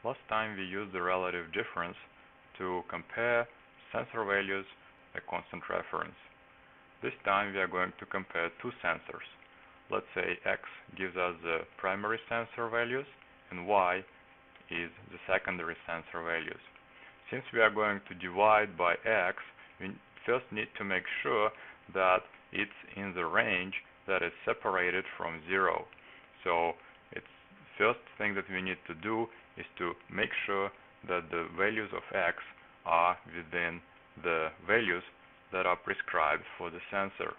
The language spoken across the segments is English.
Last time we used the relative difference to compare sensor values at constant reference. This time we are going to compare two sensors. Let's say X gives us the primary sensor values and Y is the secondary sensor values. Since we are going to divide by X, we first need to make sure that it's in the range that is separated from 0. So it's first thing that we need to do is to make sure that the values of X are within the values that are prescribed for the sensor.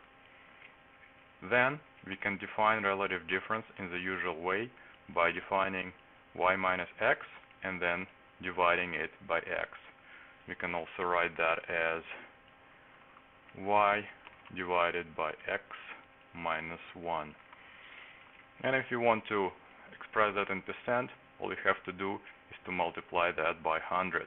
Then we can define relative difference in the usual way by defining Y minus X and then dividing it by X. We can also write that as Y divided by X minus 1. And if you want to express that in percent, all you have to do is to multiply that by 100.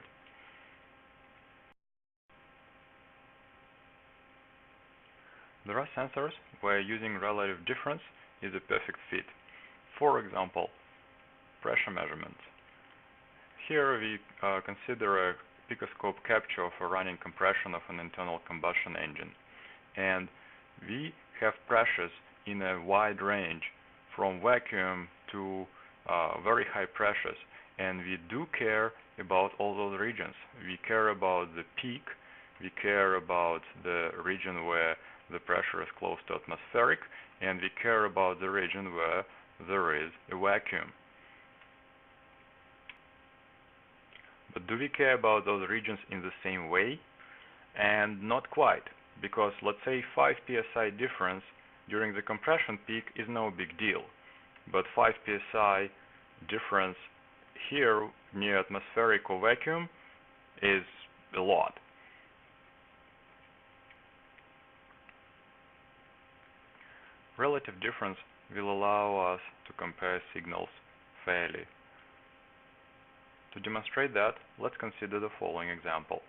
There are sensors where using relative difference is a perfect fit. For example, pressure measurements. Here we consider a Picoscope capture of a running compression of an internal combustion engine. And we have pressures in a wide range from vacuum to very high pressures, and we do care about all those regions. We care about the peak, we care about the region where the pressure is close to atmospheric, and we care about the region where there is a vacuum. But do we care about those regions in the same way? And not quite, because let's say 5 psi difference during the compression peak is no big deal, but 5 psi difference here near atmospheric or vacuum is a lot. Relative difference will allow us to compare signals fairly. To demonstrate that, let's consider the following example.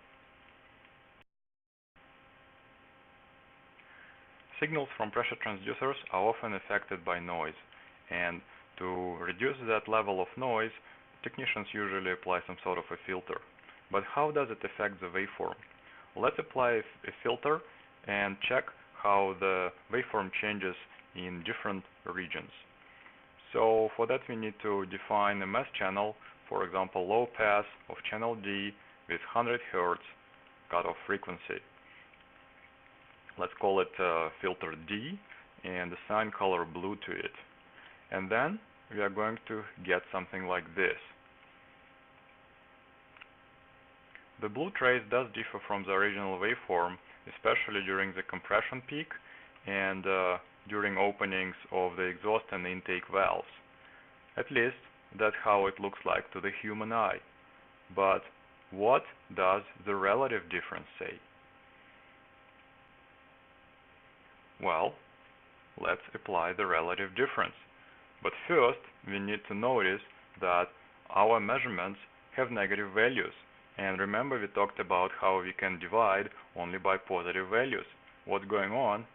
Signals from pressure transducers are often affected by noise, and to reduce that level of noise, technicians usually apply some sort of a filter. But how does it affect the waveform? Let's apply a filter and check how the waveform changes in different regions. So for that we need to define a mesh channel, for example low pass of channel D with 100 Hz cutoff frequency. Let's call it filter D and assign color blue to it. And then we are going to get something like this. The blue trace does differ from the original waveform, especially during the compression peak and during openings of the exhaust and intake valves. At least that's how it looks like to the human eye. But what does the relative difference say? Well, let's apply the relative difference. But first, we need to notice that our measurements have negative values. And remember, we talked about how we can divide only by positive values. What's going on?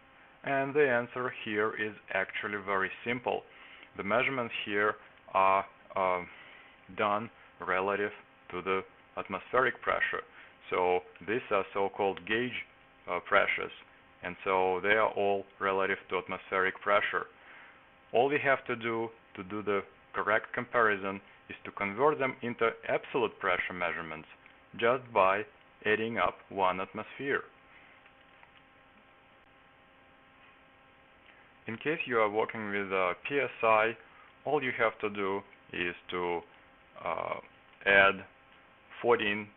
And the answer here is actually very simple. The measurements here are done relative to the atmospheric pressure. So these are so-called gauge pressures, and so they are all relative to atmospheric pressure. All we have to do the correct comparison is to convert them into absolute pressure measurements just by adding up 1 atmosphere. In case you are working with PSI, all you have to do is to add 14.7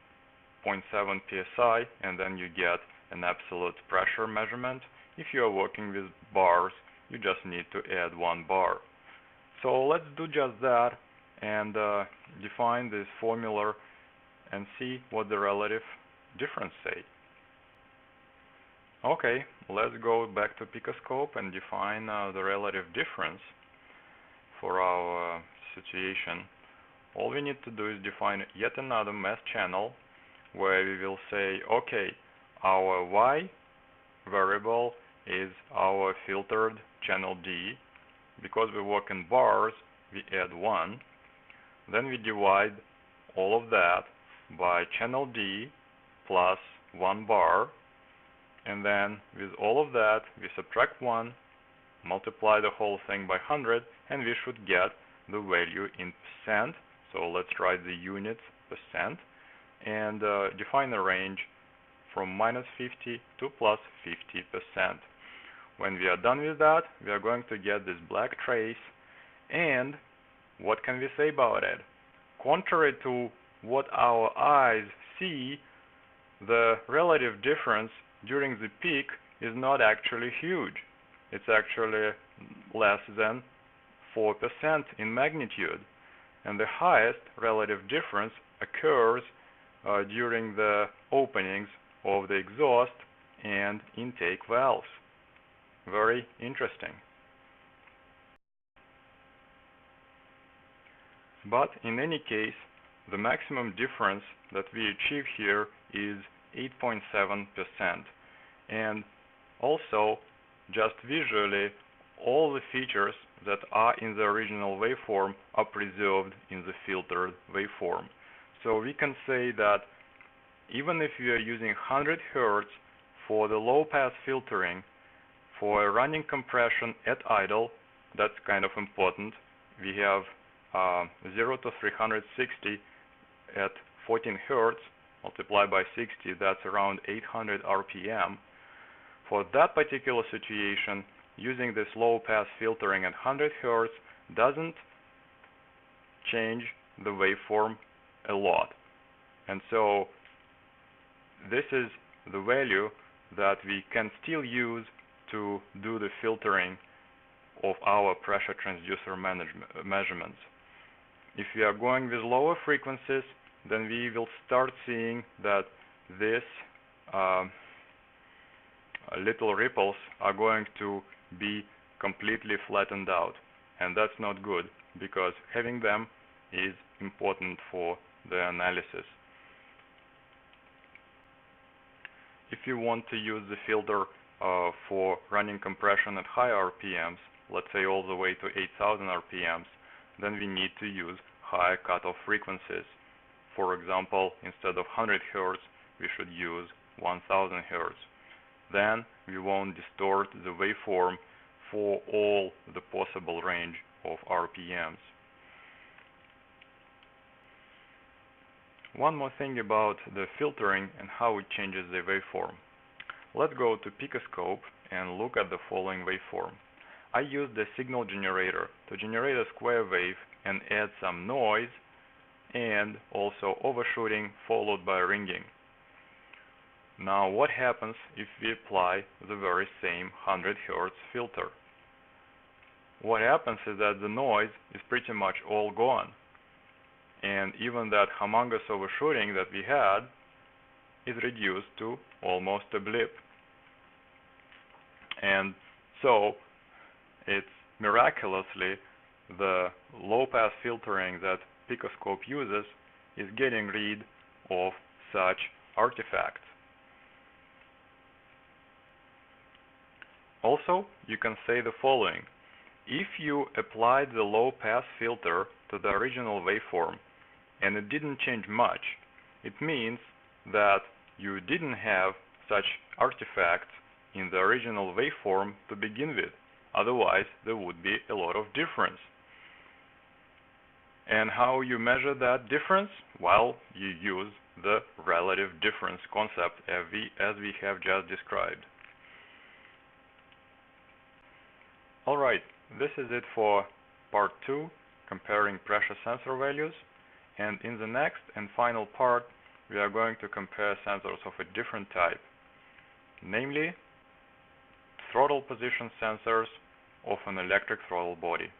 psi, and then you get an absolute pressure measurement. If you are working with bars, you just need to add 1 bar. So let's do just that and define this formula and see what the relative difference say. Okay, let's go back to Picoscope and define the relative difference for our situation. All we need to do is define yet another mesh channel where we will say, okay, our Y variable is our filtered channel D. Because we work in bars, we add 1. Then we divide all of that by channel D plus 1 bar, and then with all of that we subtract 1, multiply the whole thing by 100, and we should get the value in percent. So let's write the units percent and define a range from -50 to +50%. When we are done with that, we are going to get this black trace, and what can we say about it? Contrary to what our eyes see, the relative difference during the peak is not actually huge. It's actually less than 4% in magnitude, and the highest relative difference occurs during the openings of the exhaust and intake valves. Very interesting. But in any case, the maximum difference that we achieve here is 8.7%. And also, just visually, all the features that are in the original waveform are preserved in the filtered waveform. So we can say that even if we are using 100 Hz for the low-pass filtering, for running compression at idle, that's kind of important. We have 0 to 360 at 14 Hz, multiplied by 60, that's around 800 RPM. For that particular situation, using this low-pass filtering at 100 Hz doesn't change the waveform a lot. And so this is the value that we can still use to do the filtering of our pressure transducer measurements. If we are going with lower frequencies, then we will start seeing that these little ripples are going to be completely flattened out, and that's not good, because having them is important for the analysis. If you want to use the filter for running compression at high RPMs, let's say all the way to 8000 RPMs, then we need to use high cutoff frequencies. For example, instead of 100 Hz, we should use 1000 Hz. Then we won't distort the waveform for all the possible range of RPMs. One more thing about the filtering and how it changes the waveform. Let's go to Picoscope and look at the following waveform. I used the signal generator to generate a square wave and add some noise and also overshooting followed by ringing. Now what happens if we apply the very same 100 Hz filter? What happens is that the noise is pretty much all gone, and even that humongous overshooting that we had is reduced to almost a blip. And so it's miraculously the low-pass filtering that Picoscope uses is getting rid of such artifacts. Also, you can say the following. If you applied the low-pass filter to the original waveform and it didn't change much, it means that you didn't have such artifacts in the original waveform to begin with. Otherwise, there would be a lot of difference. And how you measure that difference? Well, you use the relative difference concept as we have just described. Alright, this is it for part 2, comparing pressure sensor values. And in the next and final part, we are going to compare sensors of a different type, namely throttle position sensors of an electric throttle body.